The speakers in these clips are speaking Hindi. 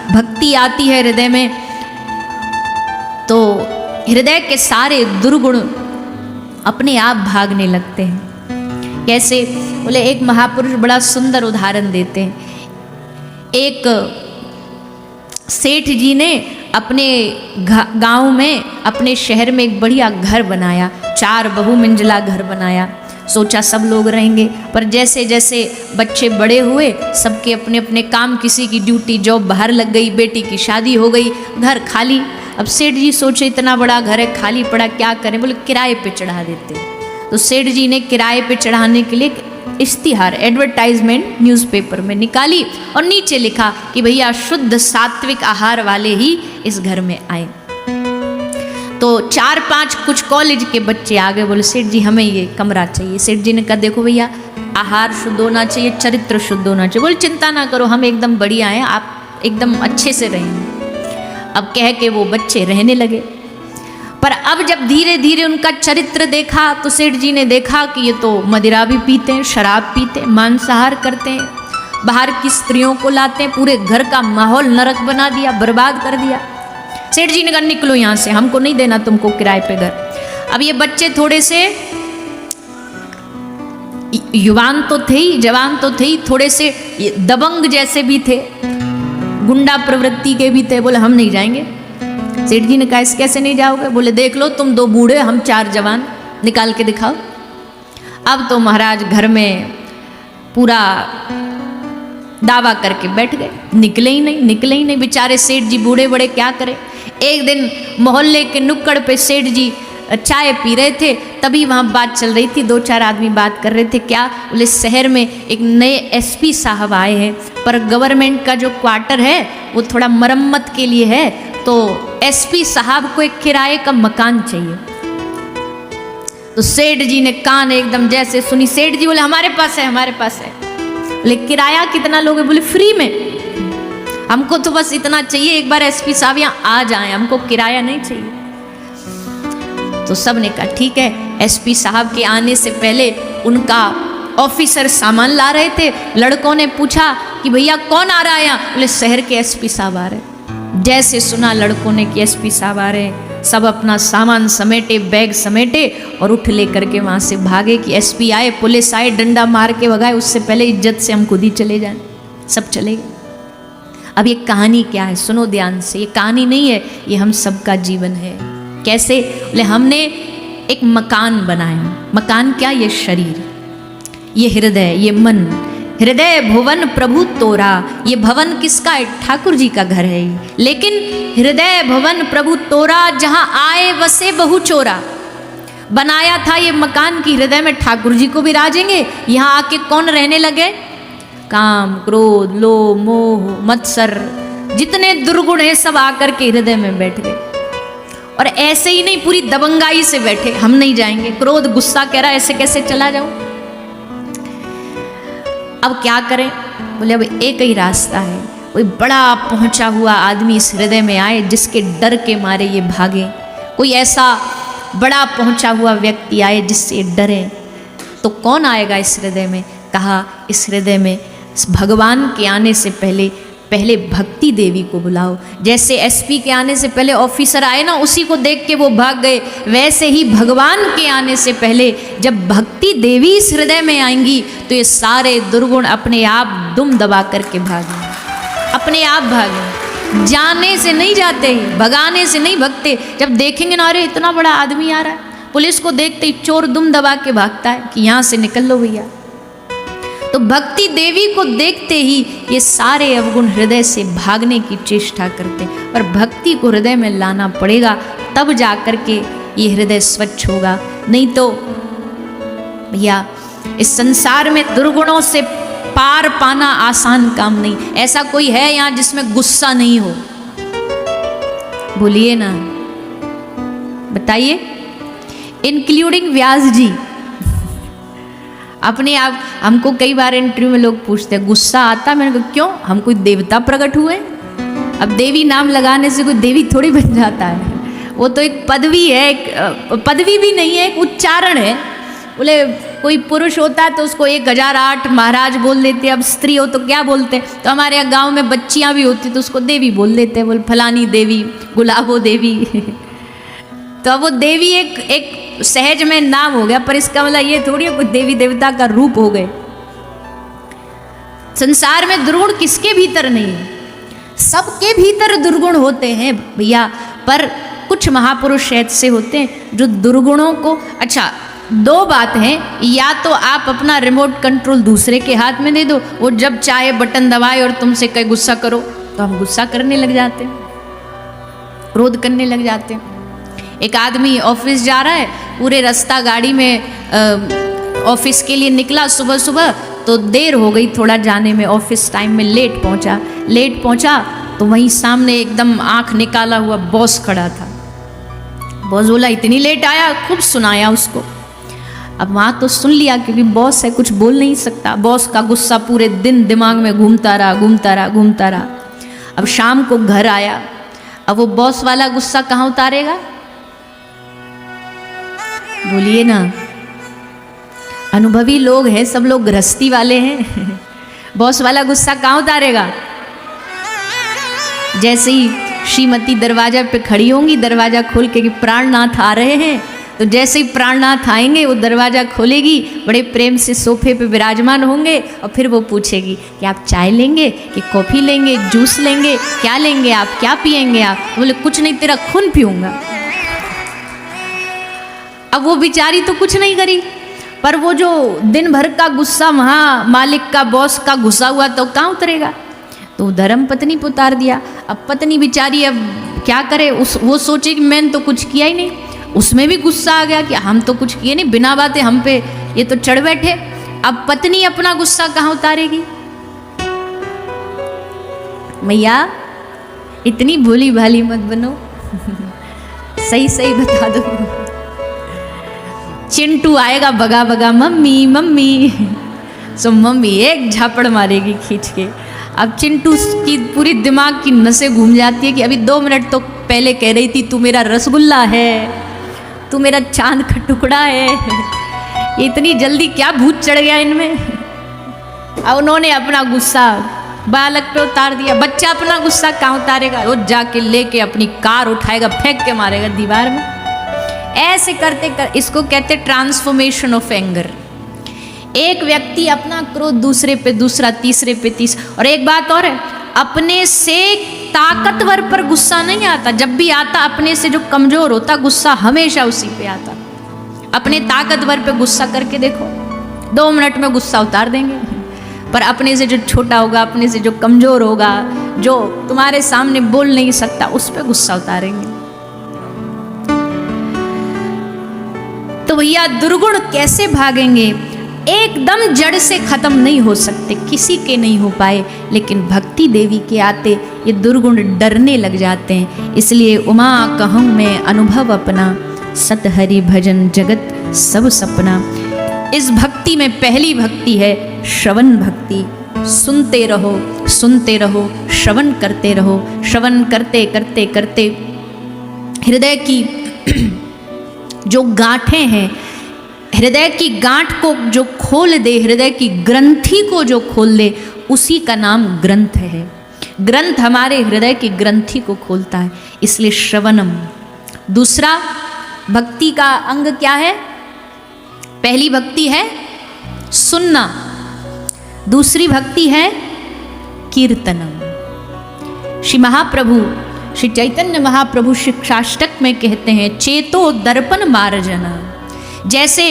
भक्ति आती है हृदय में तो हृदय के सारे दुर्गुण अपने आप भागने लगते हैं। कैसे बोले, एक महापुरुष बड़ा सुंदर उदाहरण देते हैं। एक सेठ जी ने अपने गांव में, अपने शहर में एक बढ़िया घर बनाया, 4 बहुमंजिला घर बनाया। सोचा सब लोग रहेंगे, पर जैसे जैसे बच्चे बड़े हुए सबके अपने अपने काम, किसी की ड्यूटी जॉब बाहर लग गई, बेटी की शादी हो गई, घर खाली। अब सेठ जी सोचे इतना बड़ा घर है खाली पड़ा, क्या करें? बोले किराए पे चढ़ा देते। तो सेठ जी ने किराए पे चढ़ाने के लिए इश्तिहार, एडवर्टाइजमेंट न्यूज़पेपर में निकाली और नीचे लिखा कि भैया शुद्ध सात्विक आहार वाले ही इस घर में आए। तो 4-5 कुछ कॉलेज के बच्चे आ गए, बोले सेठ जी हमें ये कमरा चाहिए। सेठ जी ने कहा देखो भैया, आहार शुद्ध होना चाहिए, चरित्र शुद्ध होना चाहिए। बोले चिंता ना करो, हम एकदम बढ़िया हैं, आप एकदम अच्छे से रहेंगे। अब कह के वो बच्चे रहने लगे। पर अब जब धीरे धीरे उनका चरित्र देखा तो सेठ जी ने देखा कि ये तो मदिरा भी पीते हैं, शराब पीते हैं, मांसाहार करते हैं, बाहर की स्त्रियों को लाते हैं, पूरे घर का माहौल नरक बना दिया, बर्बाद कर दिया। सेठ जी ने कहा निकलो यहाँ से, हमको नहीं देना तुमको किराए पे घर। अब ये बच्चे थोड़े से युवान तो थे ही, जवान तो थे ही, थोड़े से दबंग जैसे भी थे, गुंडा प्रवृत्ति के भी थे। बोले हम नहीं जाएंगे। सेठ जी ने कहा इस कैसे नहीं जाओगे? बोले देख लो तुम 2 बूढ़े, हम 4 जवान, निकाल के दिखाओ। अब तो महाराज घर में पूरा दावा करके बैठ गए, निकले ही नहीं, निकले ही नहीं। बेचारे सेठ जी बूढ़े बड़े क्या करें। एक दिन मोहल्ले के नुक्कड़ पे सेठ जी चाय पी रहे थे, तभी वहाँ बात चल रही थी, 2-4 आदमी बात कर रहे थे। क्या? बोले शहर में एक नए एसपी साहब आए हैं, पर गवर्नमेंट का जो क्वार्टर है वो थोड़ा मरम्मत के लिए है, तो एसपी साहब को एक किराए का मकान चाहिए। तो सेठ जी ने कान एकदम जैसे सुनी। सेठ जी बोले हमारे पास है, हमारे पास है। बोले किराया कितना लोगे? बोले फ्री में, हमको तो बस इतना चाहिए, एक बार एसपी साहब यहाँ आ जाएं, हमको किराया नहीं चाहिए। तो सब ने कहा ठीक है। एसपी साहब के आने से पहले उनका ऑफिसर सामान ला रहे थे। लड़कों ने पूछा कि भैया कौन आ रहा है यहाँ? बोले शहर के एसपी साहब आ रहे। जैसे सुना लड़कों ने कि एसपी साहब आ रहे हैं, सब अपना सामान समेटे, बैग समेटे और उठ लेकर के वहाँ से भागे कि एसपी आए, पुलिस आए, डंडा मार के भगाए, उससे पहले इज्जत से हम खुद ही चले जाएं। सब चले गए। अब ये कहानी क्या है? सुनो ध्यान से। ये कहानी नहीं है, ये हम सबका जीवन है। कैसे? बोले हमने एक मकान बनाया। मकान क्या? ये शरीर, ये हृदय, ये मन। हृदय भुवन प्रभु तोरा। ये भवन किसका है? ठाकुर जी का घर है। लेकिन हृदय भवन प्रभु तोरा, जहाँ आए वसे बहु चोरा। बनाया था ये मकान की हृदय में ठाकुर जी को विराजेंगे। यहाँ आके कौन रहने लगे? काम, क्रोध, लोभ, मोह, मत्सर, जितने दुर्गुण हैं सब आकर के हृदय में बैठ गए। और ऐसे ही नहीं, पूरी दबंगाई से बैठे, हम नहीं जाएंगे। क्रोध, गुस्सा कह रहा ऐसे कैसे चला जाऊं। अब क्या करें? बोले अब एक ही रास्ता है, कोई बड़ा पहुंचा हुआ आदमी इस हृदय में आए जिसके डर के मारे ये भागे। कोई ऐसा बड़ा पहुंचा हुआ व्यक्ति आए जिससे डरे। तो कौन आएगा इस हृदय में? कहा इस हृदय में भगवान के आने से पहले भक्ति देवी को बुलाओ। जैसे एसपी के आने से पहले ऑफिसर आए ना, उसी को देख के वो भाग गए, वैसे ही भगवान के आने से पहले जब भक्ति देवी इस हृदय में आएंगी तो ये सारे दुर्गुण अपने आप दुम दबा करके भागेंगे, अपने आप भागेंगे। जाने से नहीं जाते, भगाने से नहीं भगते। जब देखेंगे ना अरे इतना बड़ा आदमी आ रहा है, पुलिस को देखते ही चोर दुम दबा के भागता है कि यहाँ से निकल लो भैया। तो भक्ति देवी को देखते ही ये सारे अवगुण हृदय से भागने की चेष्टा करते हैं। पर भक्ति को हृदय में लाना पड़ेगा, तब जाकर के ये हृदय स्वच्छ होगा। नहीं तो भैया इस संसार में दुर्गुणों से पार पाना आसान काम नहीं। ऐसा कोई है यहाँ जिसमें गुस्सा नहीं हो? बोलिए ना, बताइए। इंक्लूडिंग व्यास जी। अपने आप हमको कई बार इंटरव्यू में लोग पूछते हैं गुस्सा आता? मैंने कहा क्यों? हम कोई देवता प्रकट हुए? अब देवी नाम लगाने से कोई देवी थोड़ी बन जाता है। वो तो एक पदवी है, एक पदवी भी नहीं है, एक उच्चारण है। बोले कोई पुरुष होता तो उसको 1008 महाराज बोल देते, अब स्त्री हो तो क्या बोलते। तो हमारे यहाँ गाँव में बच्चियाँ भी होती तो उसको देवी बोल देते, बोल फलानी देवी, गुलाबो देवी। तो अब वो देवी एक सहज में नाम हो गया, पर इसका मतलब ये थोड़ी है कोई देवी देवता का रूप हो गए। संसार में दुर्गुण किसके भीतर नहीं है, सबके भीतर दुर्गुण होते हैं भैया। पर कुछ महापुरुष ऐसे होते हैं जो दुर्गुणों को, अच्छा 2 बात हैं, या तो आप अपना रिमोट कंट्रोल दूसरे के हाथ में दे दो, वो जब चाहे बटन दबाए और तुमसे कहे गुस्सा करो तो हम गुस्सा करने लग जाते हैं, क्रोध करने लग जाते हैं। एक आदमी ऑफिस जा रहा है, पूरे रास्ता गाड़ी में ऑफिस के लिए निकला सुबह सुबह, तो देर हो गई थोड़ा जाने में, ऑफिस टाइम में लेट पहुंचा तो वहीं सामने एकदम आंख निकाला हुआ बॉस खड़ा था। बॉस बोला इतनी लेट आया, खूब सुनाया उसको। अब वहाँ तो सुन लिया क्योंकि बॉस है, कुछ बोल नहीं सकता। बॉस का गुस्सा पूरे दिन दिमाग में घूमता रहा। अब शाम को घर आया, अब वो बॉस वाला गुस्सा कहाँ उतारेगा, बोलिए ना। अनुभवी लोग हैं, सब लोग गृहस्थी वाले हैं। बॉस वाला गुस्सा कहाँ उतारेगा। जैसे ही श्रीमती दरवाजा पे खड़ी होंगी, दरवाजा खोल के कि प्राणनाथ आ रहे हैं, तो जैसे ही प्राणनाथ आएंगे वो दरवाजा खोलेगी, बड़े प्रेम से सोफे पे विराजमान होंगे और फिर वो पूछेगी कि आप चाय लेंगे कि कॉफ़ी लेंगे, जूस लेंगे, क्या लेंगे आप, क्या पिएंगे आप। बोले कुछ नहीं, तेरा खून पीऊँगा। अब वो बेचारी तो कुछ नहीं करी, पर वो जो दिन भर का गुस्सा वहाँ मालिक का, बॉस का घुसा हुआ तो कहाँ उतरेगा। तो धर्म पत्नी पे उतार दिया। अब पत्नी बेचारी अब क्या करे, वो सोचे कि मैंने तो कुछ किया ही नहीं, उसमें भी गुस्सा आ गया कि हम तो कुछ किए नहीं, बिना बातें हम पे ये तो चढ़ बैठे। अब पत्नी अपना गुस्सा कहाँ उतारेगी। मैया इतनी भोली भाली मत बनो, सही बता दो। चिंटू आएगा बगा बगा, मम्मी मम्मी, सो मम्मी एक झापड़ मारेगी खींच के। अब चिंटू की पूरी दिमाग की नसें घूम जाती है कि अभी 2 मिनट तो पहले कह रही थी तू मेरा रसगुल्ला है, तू मेरा चांद का टुकड़ा है, ये इतनी जल्दी क्या भूत चढ़ गया इनमें। अब उन्होंने अपना गुस्सा बालक पे उतार दिया। बच्चा अपना गुस्सा कहाँ उतारेगा, वो जाके लेके अपनी कार उठाएगा, फेंक के मारेगा दीवार में। ऐसे करते इसको कहते ट्रांसफॉर्मेशन ऑफ एंगर। एक व्यक्ति अपना क्रोध दूसरे पे, दूसरा तीसरे पे, और एक बात और है, अपने से ताकतवर पर गुस्सा नहीं आता। जब भी आता अपने से जो कमजोर होता गुस्सा हमेशा उसी पे आता। अपने ताकतवर पे गुस्सा करके देखो, 2 मिनट में गुस्सा उतार देंगे। पर अपने से जो छोटा होगा, अपने से जो कमजोर होगा, जो तुम्हारे सामने बोल नहीं सकता, उस पर गुस्सा उतारेंगे। तो भैया दुर्गुण कैसे भागेंगे, एकदम जड़ से खत्म नहीं हो सकते, किसी के नहीं हो पाए, लेकिन भक्ति देवी के आते ये दुर्गुण डरने लग जाते हैं। इसलिए उमा कहूँ मैं अनुभव अपना, सत हरि भजन जगत सब सपना। इस भक्ति में पहली भक्ति है श्रवण भक्ति। सुनते रहो, श्रवण करते रहो। श्रवण करते करते करते हृदय की जो गांठें हैं, हृदय की गांठ को जो खोल दे, हृदय की ग्रंथि को जो खोल दे, उसी का नाम ग्रंथ है। ग्रंथ हमारे हृदय की ग्रंथि को खोलता है, इसलिए श्रवणम। दूसरा भक्ति का अंग क्या है, पहली भक्ति है सुनना, दूसरी भक्ति है कीर्तनम। श्री महाप्रभु श्री चैतन्य महाप्रभु शिक्षाष्टक में कहते हैं, चेतो दर्पण मार्जना। जैसे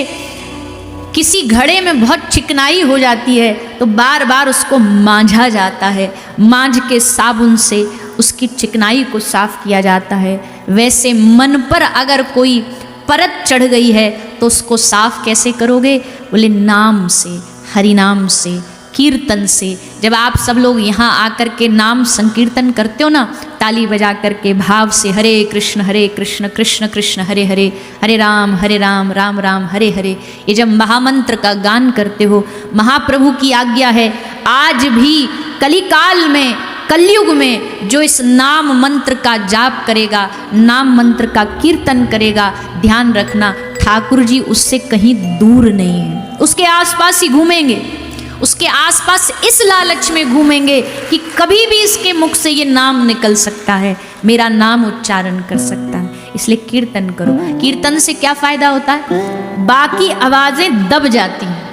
किसी घड़े में बहुत चिकनाई हो जाती है तो बार बार उसको मांझा जाता है, मांझ के साबुन से उसकी चिकनाई को साफ किया जाता है, वैसे मन पर अगर कोई परत चढ़ गई है तो उसको साफ कैसे करोगे, बोले नाम से, हरि नाम से, कीर्तन से। जब आप सब लोग यहाँ आकर के नाम संकीर्तन करते हो ना, ताली बजा करके भाव से, हरे कृष्ण कृष्ण कृष्ण हरे हरे, हरे राम राम राम हरे हरे, ये जब महामंत्र का गान करते हो, महाप्रभु की आज्ञा है आज भी कलिकाल में, कलयुग में जो इस नाम मंत्र का जाप करेगा, नाम मंत्र का कीर्तन करेगा, ध्यान रखना ठाकुर जी उससे कहीं दूर नहीं है, उसके आसपास ही घूमेंगे, उसके आसपास इस लालच में घूमेंगे कि कभी भी इसके मुख से ये नाम निकल सकता है, मेरा नाम उच्चारण कर सकता है। इसलिए कीर्तन करो। कीर्तन से क्या फायदा होता है? बाकी आवाजें दब जाती हैं,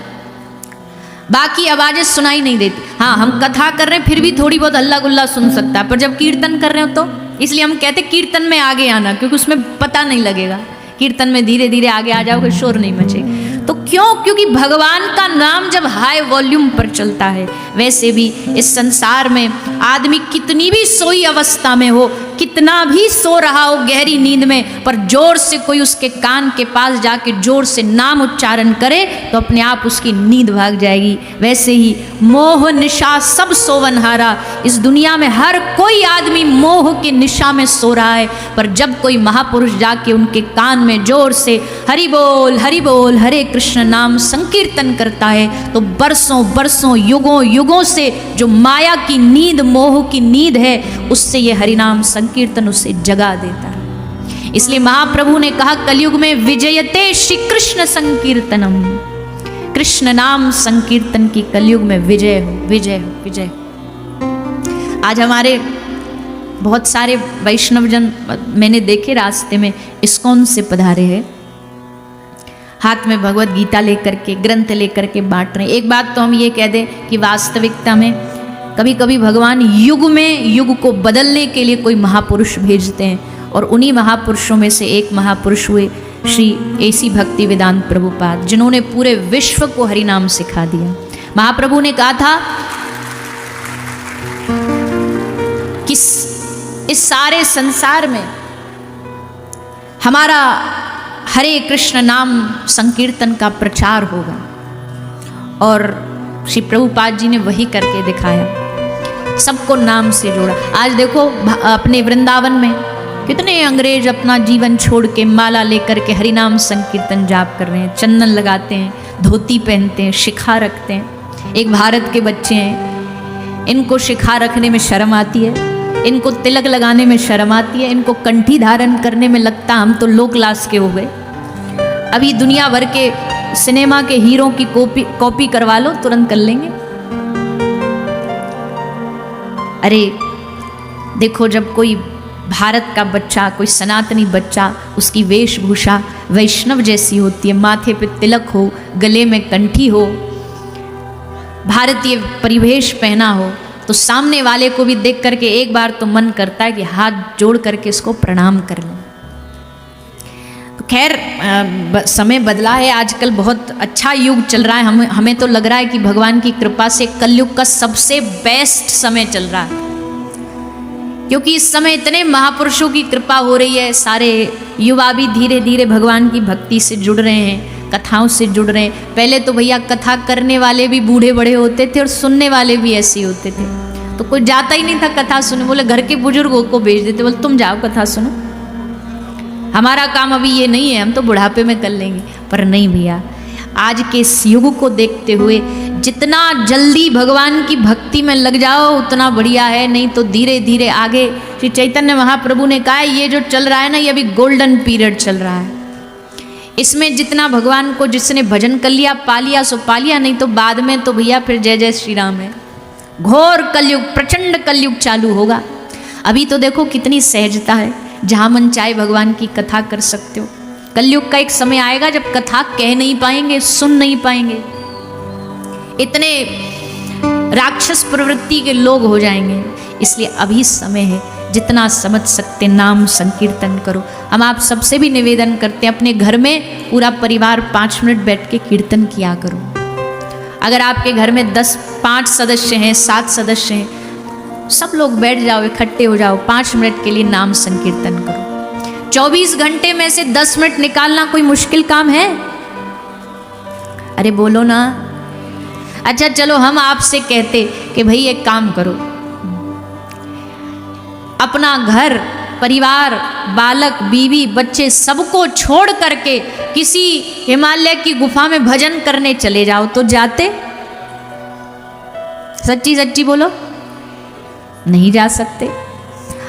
बाकी आवाजें सुनाई नहीं देती। हाँ, हम कथा कर रहे हैं फिर भी थोड़ी बहुत हल्ला गुल्ला सुन सकता है, पर जब कीर्तन कर रहे हो तो इसलिए हम कहते कीर्तन में आगे आना, क्योंकि उसमें पता नहीं लगेगा। कीर्तन में धीरे धीरे आगे आ जाओगे, शोर नहीं मचेगा। तो क्यों? क्योंकि भगवान का नाम जब हाई वॉल्यूम पर चलता है, वैसे भी इस संसार में आदमी कितनी भी सोई अवस्था में हो, कितना भी सो रहा हो गहरी नींद में, पर जोर से कोई उसके कान के पास जाके जोर से नाम उच्चारण करे तो अपने आप उसकी नींद भाग जाएगी। वैसे ही मोह निशा सब सोवनहारा, इस दुनिया में हर कोई आदमी मोह के निशा में सो रहा है, पर जब कोई महापुरुष जाके उनके कान में जोर से हरि बोल हरे कृष्ण नाम संकीर्तन करता है तो बरसों बरसों युगों युगों से जो माया की नींद, मोह की नींद है, उससे ये हरिनाम संकीर्तन उसे जगा देता है। इसलिए महाप्रभु ने कहा कलयुग में विजयते श्री कृष्ण संकीर्तनम, कृष्ण नाम संकीर्तन की कलयुग में विजय हो, विजय हो, विजय हो। आज हमारे बहुत सारे वैष्णवजन मैंने देखे रास्ते में इस्कॉन से पधारे हैं, हाथ में भगवत गीता लेकर के, ग्रंथ लेकर के बांट रहे हैं। एक बात तो हम ये कह दें कि वास्तविकता में कभी कभी भगवान युग में युग को बदलने के लिए कोई महापुरुष भेजते हैं, और उन्हीं महापुरुषों में से एक महापुरुष हुए श्री एसी भक्ति वेदांत प्रभुपाद, जिन्होंने पूरे विश्व को हरिनाम सिखा दिया। महाप्रभु ने कहा था कि इस सारे संसार में हमारा हरे कृष्ण नाम संकीर्तन का प्रचार होगा, और श्री प्रभुपाद जी ने वही करके दिखाया, सबको नाम से जोड़ा। आज देखो अपने वृंदावन में कितने अंग्रेज अपना जीवन छोड़ के माला लेकर के हरिनाम संकीर्तन जाप कर रहे हैं, चंदन लगाते हैं, धोती पहनते हैं, शिखा रखते हैं। एक भारत के बच्चे हैं, इनको शिखा रखने में शर्म आती है, इनको तिलक लगाने में शर्म आती है, इनको कंठी धारण करने में लगता हम तो लो क्लास के हो गए। अभी दुनिया भर के सिनेमा के हीरो की कॉपी करवा लो, तुरंत कर लेंगे। अरे देखो, जब कोई भारत का बच्चा, कोई सनातनी बच्चा, उसकी वेशभूषा वैष्णव जैसी होती है, माथे पे तिलक हो, गले में कंठी हो, भारतीय परिवेश पहना हो, तो सामने वाले को भी देख करके एक बार तो मन करता है कि हाथ जोड़ करके इसको प्रणाम कर लें। तो खैर समय बदला है, आजकल बहुत अच्छा युग चल रहा है। हमें तो लग रहा है कि भगवान की कृपा से कलयुग का सबसे बेस्ट समय चल रहा है, क्योंकि इस समय इतने महापुरुषों की कृपा हो रही है, सारे युवा भी धीरे धीरे भगवान की भक्ति से जुड़ रहे हैं, कथाओं से जुड़ रहे हैं। पहले तो भैया कथा करने वाले भी बूढ़े बड़े होते थे और सुनने वाले भी ऐसे होते थे, तो कोई जाता ही नहीं था कथा सुने, बोले घर के बुजुर्गों को भेज देते, बोले तुम जाओ कथा सुनो, हमारा काम अभी ये नहीं है, हम तो बुढ़ापे में कर लेंगे। पर नहीं भैया, आज के इस युग को देखते हुए जितना जल्दी भगवान की भक्ति में लग जाओ उतना बढ़िया है, नहीं तो धीरे धीरे आगे। श्री चैतन्य महाप्रभु ने कहा ये जो चल रहा है ना, ये अभी गोल्डन पीरियड चल रहा है, इसमें जितना भगवान को जिसने भजन कर लिया पा लिया सो पा लिया, नहीं तो बाद में तो भैया फिर जय जय श्री राम है। घोर कलयुग, प्रचंड कलयुग चालू होगा। अभी तो देखो कितनी सहजता है, जहाँ मन चाहे भगवान की कथा कर सकते हो। कलयुग का एक समय आएगा जब कथा कह नहीं पाएंगे, सुन नहीं पाएंगे, इतने राक्षस प्रवृत्ति के लोग हो जाएंगे। इसलिए अभी समय है, जितना समझ सकते नाम संकीर्तन करो। हम आप सबसे भी निवेदन करते हैं, अपने घर में पूरा परिवार 5 मिनट बैठ के कीर्तन किया करो। अगर आपके घर में 5 सदस्य हैं, 7 सदस्य हैं, सब लोग बैठ जाओ, इकट्ठे हो जाओ, 5 मिनट के लिए नाम संकीर्तन करो। 24 घंटे में से 10 मिनट निकालना कोई मुश्किल काम है? अरे बोलो ना। अच्छा चलो, हम आपसे कहते कि भाई एक काम करो, अपना घर परिवार, बालक बीवी बच्चे सबको छोड़ करके किसी हिमालय की गुफा में भजन करने चले जाओ, तो जाते? सच्ची सच्ची बोलो, नहीं जा सकते।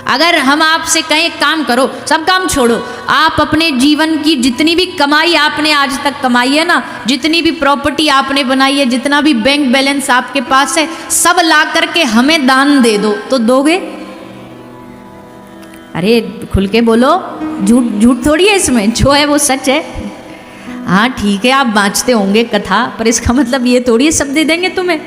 अगर हम आपसे कहें काम करो, सब काम छोड़ो, आप अपने जीवन की जितनी भी कमाई आपने आज तक कमाई है ना, जितनी भी प्रॉपर्टी आपने बनाई है, जितना भी बैंक बैलेंस आपके पास है, सब ला करके हमें दान दे दो, तो दोगे? अरे खुल के बोलो, झूठ झूठ थोड़ी है इसमें, जो है वो सच है। हाँ ठीक है, आप बाँचते होंगे कथा, पर इसका मतलब ये थोड़ी है सब दे देंगे तुम्हें।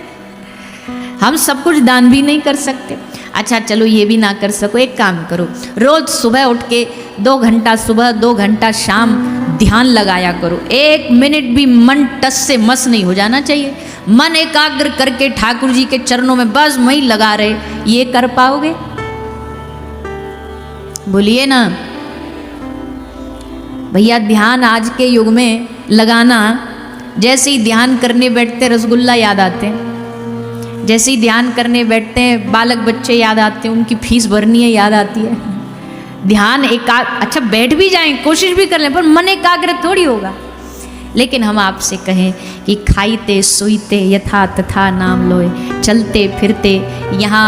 हम सब कुछ दान भी नहीं कर सकते। अच्छा चलो ये भी ना कर सको, एक काम करो, रोज सुबह उठ के 2 घंटा सुबह 2 घंटा शाम ध्यान लगाया करो। 1 मिनट भी मन टस से मस नहीं हो जाना चाहिए। मन एकाग्र करके ठाकुर जी के चरणों में बस वहीं लगा रहे, ये कर पाओगे? बोलिए ना भैया। ध्यान आज के युग में लगाना, जैसे ही ध्यान करने बैठते रसगुल्ला याद आते हैं, जैसे ही ध्यान करने बैठते हैं बालक बच्चे याद आते हैं, उनकी फीस भरनी है याद आती है। ध्यान अच्छा बैठ भी जाएं, कोशिश भी कर लें, पर मन एकाग्र थोड़ी होगा। लेकिन हम आपसे कहें कि खाइते सोईते यथा तथा नाम लोए, चलते फिरते यहाँ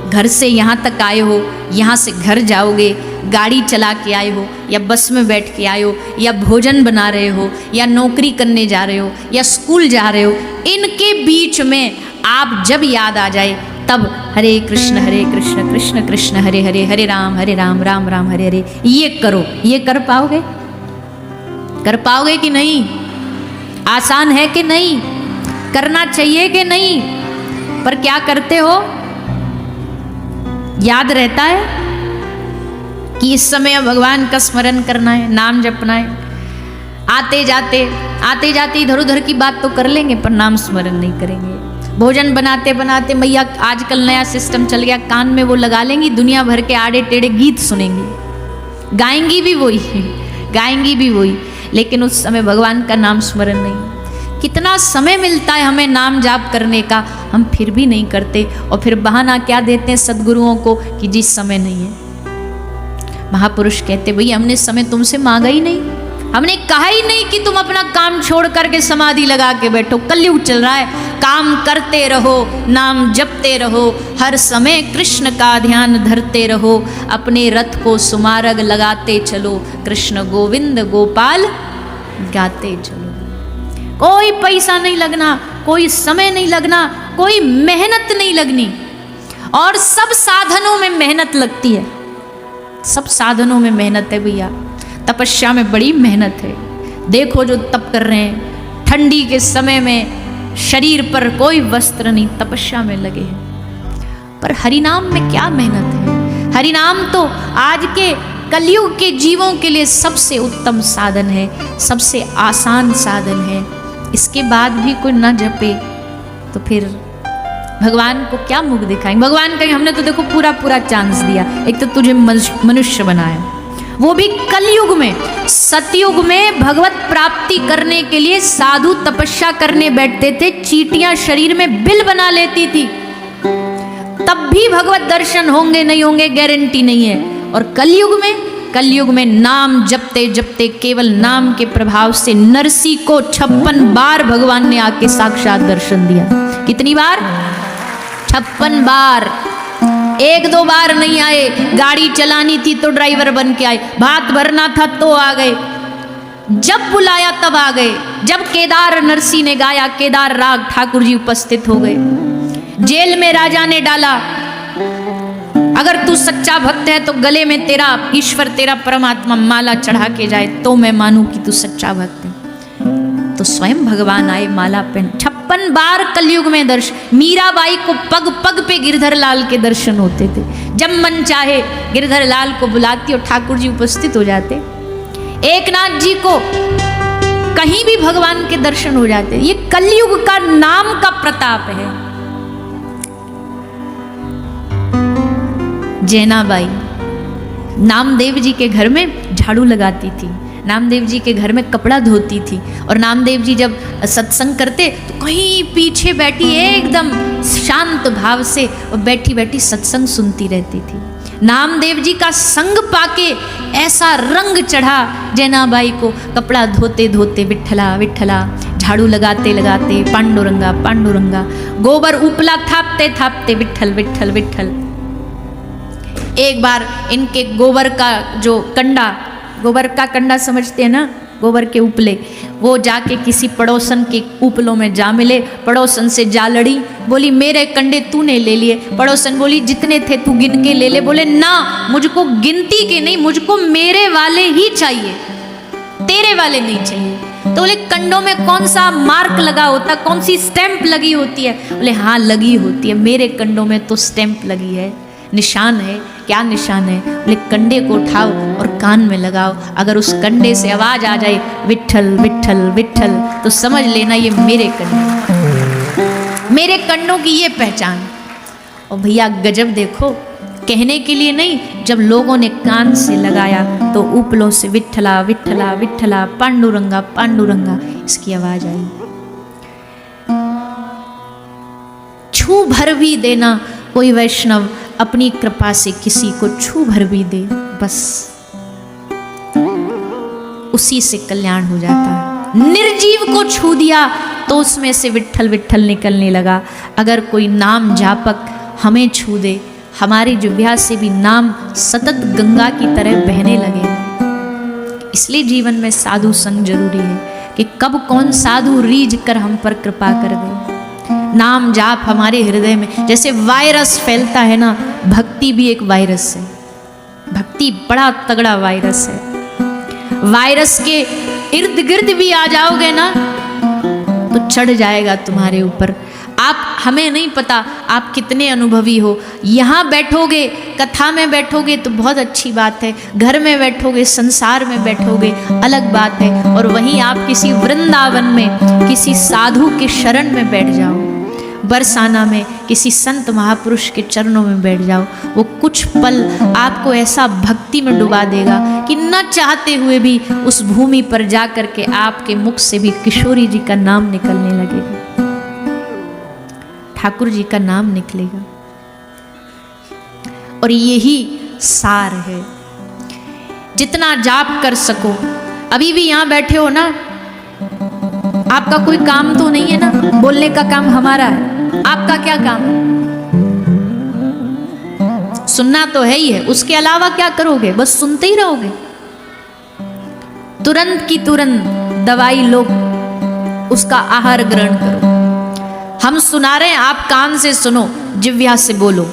घर से यहाँ तक आए हो, यहाँ से घर जाओगे, गाड़ी चला के आए हो या बस में बैठ के आए हो, या भोजन बना रहे हो, या नौकरी करने जा रहे हो, या स्कूल जा रहे हो, इनके बीच में आप जब याद आ जाए तब हरे कृष्ण कृष्ण कृष्ण हरे हरे, हरे राम राम राम हरे हरे, ये करो। ये कर पाओगे? कर पाओगे कि नहीं? आसान है कि नहीं? करना चाहिए कि नहीं? पर क्या करते हो? याद रहता है कि इस समय भगवान का स्मरण करना है, नाम जपना है। आते जाते इधर उधर की बात तो कर लेंगे, पर नाम स्मरण नहीं करेंगे। भोजन बनाते बनाते मैया आजकल नया सिस्टम चल गया, कान में वो लगा लेंगी, दुनिया भर के आड़े टेढ़े गीत सुनेंगी, गाएंगी भी वही, लेकिन उस समय भगवान का नाम स्मरण नहीं। कितना समय मिलता है हमें नाम जाप करने का, हम फिर भी नहीं करते, और फिर बहाना क्या देते हैं सद्गुरुओं को कि जी समय नहीं है। महापुरुष कहते भैया हमने समय तुमसे मांगा ही नहीं, हमने कहा ही नहीं कि तुम अपना काम छोड़ करके समाधि लगा के बैठो। कलयुग चल रहा है, काम करते रहो, नाम जपते रहो, हर समय कृष्ण का ध्यान धरते रहो, अपने रथ को सुमार्ग लगाते चलो, कृष्ण गोविंद गोपाल गाते चलो। कोई पैसा नहीं लगना, कोई समय नहीं लगना, कोई मेहनत नहीं लगनी, और सब साधनों में मेहनत लगती है, सब साधनों में मेहनत है भैया। तपस्या में बड़ी मेहनत है। देखो जो तप कर रहे हैं, ठंडी के समय में शरीर पर कोई वस्त्र नहीं, तपस्या में लगे हैं। पर हरिनाम में क्या मेहनत है? हरिनाम तो आज के कलयुग के जीवों के लिए सबसे उत्तम साधन है, सबसे आसान साधन है। इसके बाद भी कोई न जपे तो फिर भगवान को क्या मुख दिखाएंगे? भगवान कहेंगे हमने तो देखो पूरा चांस दिया, एक तो तुझे मनुष्य बनाया, वो भी कलयुग में। सतयुग में भगवत प्राप्ति करने के लिए साधु तपस्या करने बैठते थे, चींटियां शरीर में बिल बना लेती थी, तब भी भगवत दर्शन होंगे नहीं होंगे गारंटी नहीं है। और कलयुग में नाम जपते जपते, केवल नाम के प्रभाव से नरसी को 56 बार भगवान ने आके साक्षात दर्शन दिया। कितनी बार? 56 बार। 1-2 बार नहीं आए। गाड़ी चलानी थी तो ड्राइवर बन के आए, भात भरना था तो आ गए, जब बुलाया तब आ गए। जब केदार नरसी ने गाया केदार राग, ठाकुर जी उपस्थित हो गए। जेल में राजा ने डाला, अगर तू सच्चा भक्त है तो गले में तेरा ईश्वर, तेरा परमात्मा माला चढ़ा के जाए तो मैं मानूं कि तू सच्चा भक्त है। तो स्वयं भगवान आए माला पहन। 56 बार कलयुग में दर्शन। मीराबाई को पग पग पे गिरधर लाल के दर्शन होते थे, जब मन चाहे गिरधर लाल को बुलाती और ठाकुर जी उपस्थित हो जाते। एकनाथ जी को कहीं भी भगवान के दर्शन हो जाते। ये कलयुग का नाम का प्रताप है। जैनाबाई नामदेव जी के घर में झाड़ू लगाती थी, नामदेव जी के घर में कपड़ा धोती थी, और नामदेव जी जब सत्संग करते तो कहीं पीछे बैठी एकदम शांत भाव से और बैठी बैठी सत्संग सुनती रहती थी। नामदेव जी का संग पाके ऐसा रंग चढ़ा जैनाबाई को, कपड़ा धोते धोते विठ्ठला विठ्ठला, झाड़ू लगाते लगाते पांडुरंगा पांडुरंगा, गोबर उपला थापते थापते विठ्ठल विठ्ठल विठ्ठल। एक बार इनके गोबर का जो कंडा, गोबर का कंडा समझते हैं ना, गोबर के उपले, वो जाके किसी पड़ोसन के उपलों में जा मिले, पड़ोसन से जा लड़ी, बोली मेरे कंडे तूने ले लिए। पड़ोसन बोली जितने थे तू गिन के ले ले। बोले ना, मुझको गिनती के नहीं, मुझको मेरे वाले ही चाहिए, तेरे वाले नहीं चाहिए। तो बोले कंडों में कौन सा मार्क लगा होता, कौन सी स्टैंप लगी होती है? बोले हाँ लगी होती है, मेरे कंडों में तो स्टैंप लगी है, निशान है। क्या निशान है? बोले कंडे को उठाओ और कान में लगाओ, अगर उस कंडे से आवाज आ जाए विट्ठल विट्ठल विट्ठल, तो समझ लेना ये मेरे कंडे, मेरे कंडों की ये पहचान। और भैया गजब देखो, कहने के लिए नहीं, जब लोगों ने कान से लगाया तो उपलों से विट्ठला विट्ठला विट्ठला पांडुरंगा पांडुरंगा इसकी आवाज आई। छू भर भी देना कोई वैष्णव अपनी कृपा से किसी को छू भर भी दे, बस उसी से कल्याण हो जाता है। निर्जीव को छू दिया तो उसमें से विट्ठल विट्ठल निकलने लगा। अगर कोई नाम जापक हमें छू दे, हमारी जिह्वा से भी नाम सतत गंगा की तरह बहने लगे। इसलिए जीवन में साधु संग जरूरी है कि कब कौन साधु रीझ कर हम पर कृपा कर दे। नाम जाप हमारे हृदय में जैसे वायरस फैलता है ना, भक्ति भी एक वायरस है। भक्ति बड़ा तगड़ा वायरस है। वायरस के इर्द गिर्द भी आ जाओगे ना तो चढ़ जाएगा तुम्हारे ऊपर। आप, हमें नहीं पता आप कितने अनुभवी हो। यहाँ बैठोगे, कथा में बैठोगे तो बहुत अच्छी बात है, घर में बैठोगे, संसार में बैठोगे अलग बात है, और वहीं आप किसी वृंदावन में किसी साधु के शरण में बैठ जाओ, बरसाना में किसी संत महापुरुष के चरणों में बैठ जाओ, वो कुछ पल आपको ऐसा भक्ति में डुबा देगा कि न चाहते हुए भी उस भूमि पर जा कर के आपके मुख से भी किशोरी जी का नाम निकलने लगेगा, ठाकुर जी का नाम निकलेगा। और यही सार है। जितना जाप कर सको, अभी भी यहां बैठे हो ना, आपका कोई काम तो नहीं है ना, बोलने का काम हमारा है, आपका क्या काम है? सुनना तो है ही है, उसके अलावा क्या करोगे? बस सुनते ही रहोगे। तुरंत की तुरंत दवाई लो, उसका आहार ग्रहण करो। हम सुना रहे हैं, आप कान से सुनो, जिह्वा से बोलो।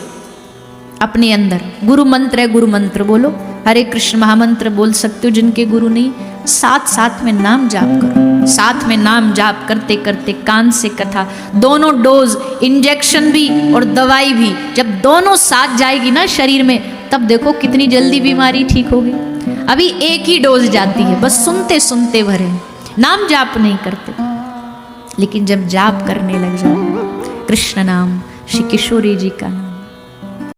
अपने अंदर गुरु मंत्र है, गुरु मंत्र बोलो। हरे कृष्ण महामंत्र बोल सकते हो जिनके गुरु नहीं, साथ साथ में नाम जाप करो। साथ में नाम जाप करते करते कान से कथा, दोनों डोज, इंजेक्शन भी और दवाई भी, जब दोनों साथ जाएगी ना शरीर में, तब देखो कितनी जल्दी बीमारी ठीक होगी। अभी एक ही डोज जाती है, बस सुनते सुनते भरे, नाम जाप नहीं करते। लेकिन जब जाप करने लग जाओ कृष्ण नाम, श्री किशोरी जी का नाम,